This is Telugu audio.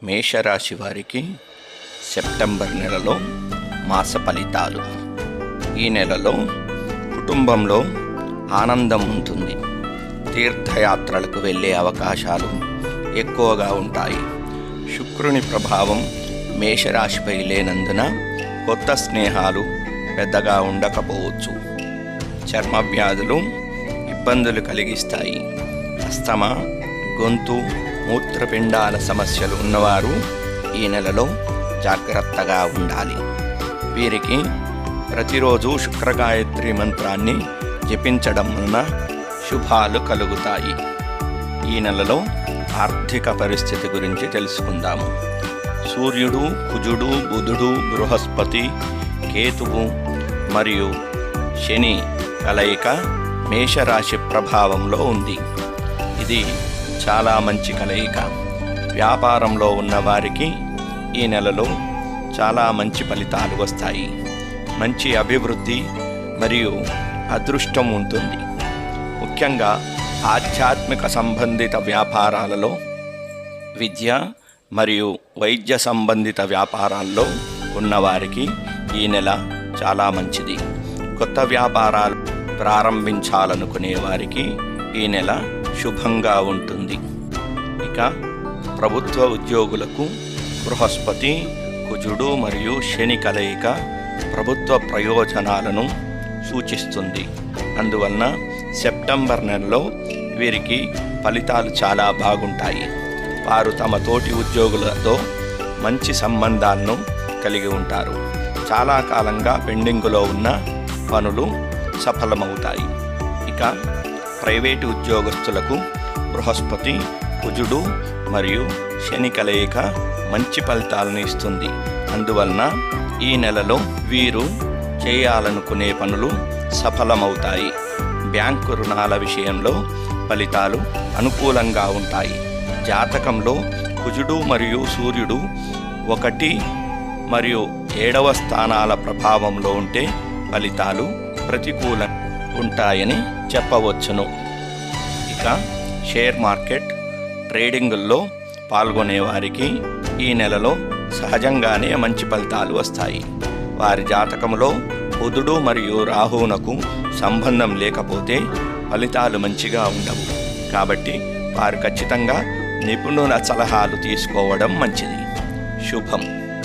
మేషరాశి వారికి సెప్టెంబర్ నెలలో మాస ఫలితాలు. ఈ నెలలో కుటుంబంలో ఆనందం ఉంటుంది. తీర్థయాత్రలకు వెళ్ళే అవకాశాలు ఎక్కువగా ఉంటాయి. శుక్రుని ప్రభావం మేషరాశిపై లేనందున కొత్త స్నేహాలు పెద్దగా ఉండకపోవచ్చు. చర్మ వ్యాధులు ఇబ్బందులు కలిగిస్తాయి. అస్తమా, గొంతు, మూత్రపిండాల సమస్యలు ఉన్నవారు ఈ నెలలో జాగ్రత్తగా ఉండాలి. వీరికి ప్రతిరోజు శుక్రగాయత్రి మంత్రాన్ని జపించడం వలన శుభాలు కలుగుతాయి. ఈ నెలలో ఆర్థిక పరిస్థితి గురించి తెలుసుకుందాము. సూర్యుడు, కుజుడు, బుధుడు, బృహస్పతి, కేతువు మరియు శని కలయిక మేషరాశి ప్రభావంలో ఉంది. ఇది చాలా మంచి కలయిక. వ్యాపారంలో ఉన్న వారికి ఈ నెలలో చాలా మంచి ఫలితాలు వస్తాయి. మంచి అభివృద్ధి మరియు అదృష్టం ఉంటుంది. ముఖ్యంగా ఆధ్యాత్మిక సంబంధిత వ్యాపారాలలో, విద్య మరియు వైద్య సంబంధిత వ్యాపారాల్లో ఉన్నవారికి ఈ నెల చాలా మంచిది. కొత్త వ్యాపారాలు ప్రారంభించాలనుకునే వారికి ఈ నెల శుభంగా ఉంటుంది. ఇక ప్రభుత్వ ఉద్యోగులకు బృహస్పతి, కుజుడు మరియు శని కలయిక ప్రభుత్వ ప్రయోజనాలను సూచిస్తుంది. అందువలన సెప్టెంబర్ నెలలో వీరికి ఫలితాలు చాలా బాగుంటాయి. వారు తమ తోటి ఉద్యోగులతో మంచి సంబంధాలను కలిగి ఉంటారు. చాలా కాలంగా పెండింగులో ఉన్న పనులు సఫలమవుతాయి. ఇక ప్రైవేటు ఉద్యోగస్తులకు బృహస్పతి, కుజుడు మరియు శని కలయిక మంచి ఫలితాలను ఇస్తుంది. అందువలన ఈ నెలలో వీరు చేయాలనుకునే పనులు సఫలమవుతాయి. బ్యాంకు రుణాల విషయంలో ఫలితాలు అనుకూలంగా ఉంటాయి. జాతకంలో కుజుడు మరియు సూర్యుడు 1 మరియు 7వ స్థానాల ప్రభావంలో ఉంటే ఫలితాలు ప్రతికూలంగా ఉంటాయని చెప్పవచ్చును. ఇక షేర్ మార్కెట్ ట్రేడింగుల్లో పాల్గొనే వారికి ఈ నెలలో సహజంగానే మంచి ఫలితాలు వస్తాయి. వారి జాతకంలో బుధుడు మరియు రాహువునకు సంబంధం లేకపోతే ఫలితాలు మంచిగా ఉండవు. కాబట్టి వారు ఖచ్చితంగా నిపుణుల సలహాలు తీసుకోవడం మంచిది. శుభం.